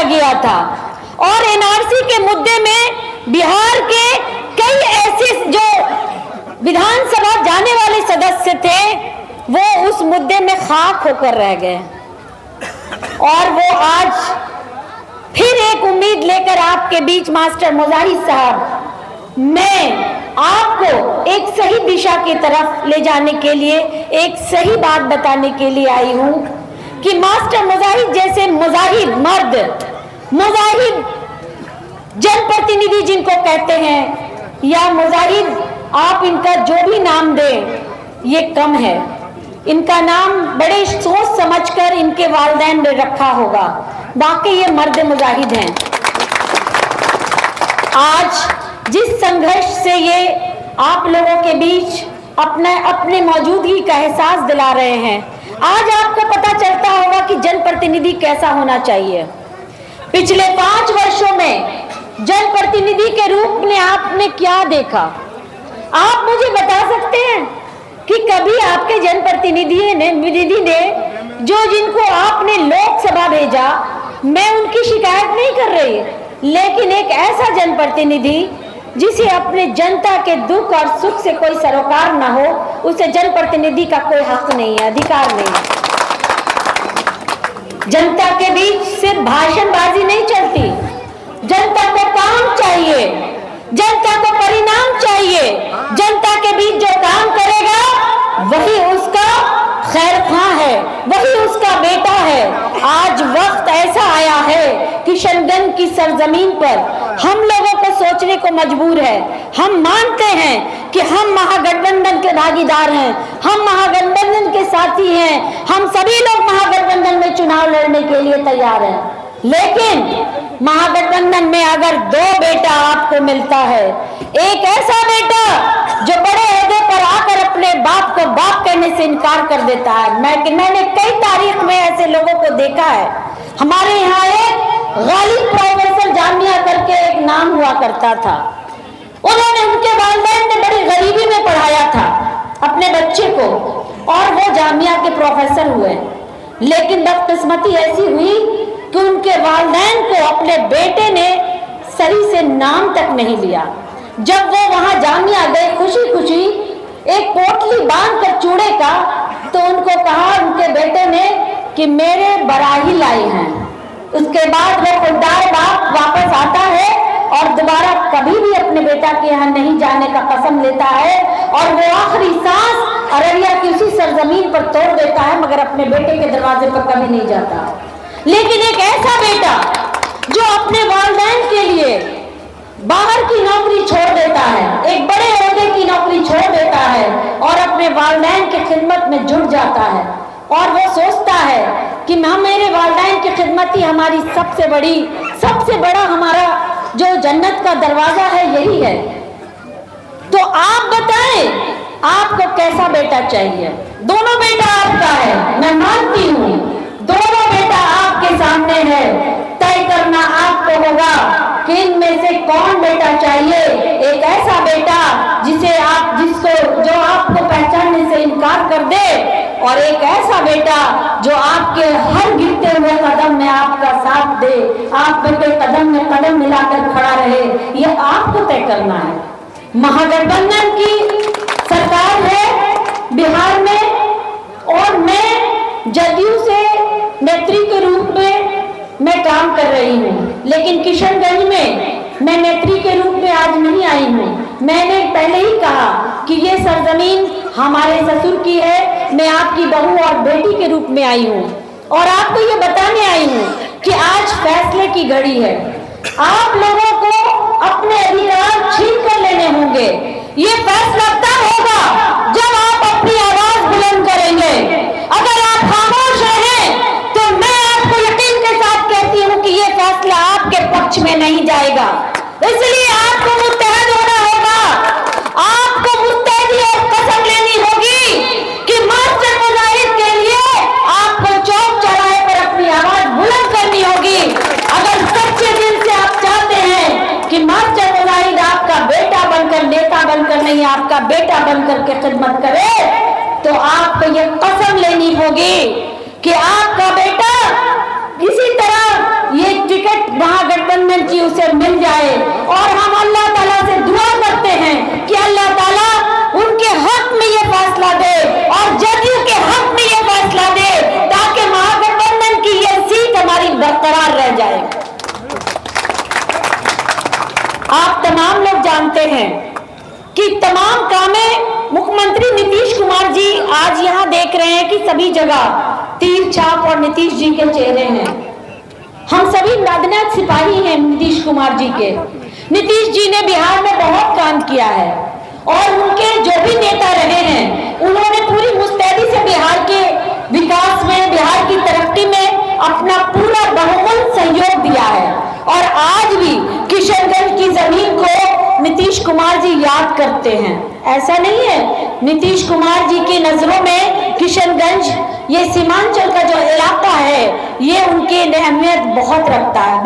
गया था। और एनआरसी के मुद्दे में बिहार के कई ऐसे जो विधानसभा जाने वाले सदस्य थे वो उस मुद्दे में खाक होकर रह गए, और वो आज फिर एक उम्मीद लेकर आपके बीच मास्टर मुजाहिद साहब, मैं आपको एक सही दिशा की तरफ ले जाने के लिए एक सही बात बताने के लिए आई हूं कि मास्टर मुजाहिद जैसे मुजाहिद मर्द, मुजाहिद जनप्रतिनिधि जिनको कहते हैं, या मुजाहिद आप इनका जो भी नाम दें ये कम है। इनका नाम बड़े सोच समझकर इनके वालिदैन ने रखा होगा, बाकी ये मर्द मुजाहिद हैं। आज जिस संघर्ष से ये आप लोगों के बीच अपने मौजूदगी का एहसास दिला रहे हैं, आज आपको पता चलता होगा कि जनप्रतिनिधि कैसा होना चाहिए। पिछले 5 वर्षों में जनप्रतिनिधि के रूप में आपने क्या देखा? आप मुझे बता सकते हैं कि कभी आपके जनप्रतिनिधि ने जो जिनको आपने लोकसभा भेजा, मैं उनकी शिकायत नहीं कर रही, लेकिन एक ऐसा जनप्रतिनिधि जिसे अपने जनता के दुख और सुख से कोई सरोकार ना हो, उसे जनप्रतिनिधि का कोई हक नहीं है, अधिकार नहीं है। जनता के बीच सिर्फ भाषणबाजी नहीं चलती, जनता को काम चाहिए, जनता को परिणाम चाहिए। जनता के बीच जो काम करेगा वही उसका खैरख्वाह है, वही उसका बेटा है। आज वक्त ऐसा आया है किशनगंज की सरजमीन पर हम लोगों को सोचने को मजबूर है। हम मानते हैं कि हम महागठबंधन के भागीदार हैं, हम महागठबंधन के साथी हैं, हम सभी लोग महागठबंधन में चुनाव लड़ने के लिए तैयार हैं। लेकिन महागठबंधन में अगर 2 बेटा आपको मिलता है, एक ऐसा बेटा जो बड़े ओहदे पर आकर अपने बाप को बाप कहने से इनकार कर देता है। मैंने कई तारीख में ऐसे लोगों को देखा है। हमारे यहाँ एक गालिब प्रोफेसर जामिया करके एक नाम हुआ करता था, उन्होंने उनके वालिदैन ने बड़ी गरीबी में पढ़ाया था अपने बच्चे को, और वो जामिया के प्रोफेसर हुए। लेकिन बदकिस्मती ऐसी हुई कि उनके वालिदैन को अपने बेटे ने सही से नाम तक नहीं लिया। जब वो वहां जामिया गए खुशी खुशी एक पोटली बांधकर चूड़े का, तो उनको कहा उनके बेटे ने कि मेरे बराही लाई हैं। उसके बाद वो खुददार बाप वापस आता है और दोबारा कभी भी अपने बेटा के यहाँ नहीं जाने का कसम लेता है, और वो आखिरी सांस अररिया की उसी सरजमीन पर तोड़ देता है, मगर अपने बेटे के दरवाजे पर कभी नहीं जाता। लेकिन एक ऐसा बेटा जो अपने वालिदैन के लिए बाहर की नौकरी छोड़ देता है, एक बड़े ओहदे की नौकरी छोड़ देता है और अपने वालिदैन की खिदमत में जुट जाता है, और वो सोचता है कि मेरे वालिदैन की खिदमत ही हमारी सबसे बड़ा हमारा जो जन्नत का दरवाजा है यही है। तो आप बताएं आपको कैसा बेटा चाहिए? दोनों बेटा आपका है, मैं मानती हूँ, दोनों बेटा आपके सामने है। तय करना आपको होगा कि इनमें से कौन बेटा चाहिए। एक ऐसा बेटा जो आपको पहचानने से इनकार कर दे, और एक ऐसा बेटा जो आपके हर गिरते हुए कदम में आपका साथ दे, आप के कदम में कदम मिलाकर खड़ा रहे। यह आपको तय करना है। महागठबंधन की सरकार है बिहार में, और मैं जदयू से नेत्री के रूप में मैं काम कर रही हूँ, लेकिन किशनगंज में मैं नेत्री के रूप में आज नहीं आई हूँ। मैंने पहले ही कहा कि ये सरजमीन हमारे ससुर की है, मैं आपकी बहू और बेटी के रूप में आई हूँ, और आपको ये बताने आई हूँ कि आज फैसले की घड़ी है। आप लोगों को अपने अधिकार छीन कर लेने होंगे। ये फैसला तब होगा जब आप अपनी आवाज बुलंद करेंगे। अगर आप खामोश रहें तो मैं आपको यकीन के साथ कहती हूँ कि ये फैसला आपके पक्ष में नहीं जाएगा। इसलिए आपको मुत्तहद होना होगा, आपको मुत्तहदी और कसम लेनी होगी कि मास्टर मुजाहिद के लिए आपको चौक चौराहे पर अपनी आवाज बुलंद करनी होगी। अगर सच्चे दिल से आप चाहते हैं कि मास्टर मुजाहिद आपका बेटा बनकर, नेता बनकर नहीं, आपका बेटा बनकर के खिदमत करे, तो आपको ये कसम लेनी होगी कि आपका बेटा इसी तरह ये टिकट बरकरार रह जाए। आप तमाम लोग जानते हैं कि तमाम कामें मुख्यमंत्री नीतीश कुमार जी आज यहां देख रहे हैं कि सभी जगह तीर छाप और नीतीश जी के चेहरे हैं। हम सभी अज्ञात सिपाही हैं नीतीश कुमार जी के। नीतीश जी ने बिहार में बहुत काम किया है और उनके जो भी नेता रहे हैं उन्होंने पूरी मुस्तैदी से बिहार के विकास में, बिहार की तरक्की में अपना पूरा बहुमूल्य सहयोग दिया है। और आज भी किशनगंज की जमीन को नीतीश कुमार जी याद करते हैं। ऐसा नहीं है, नीतीश कुमार जी की नजरों में किशनगंज, ये सीमांचल का जो इलाका है, ये उनकी अहमियत बहुत रखता है।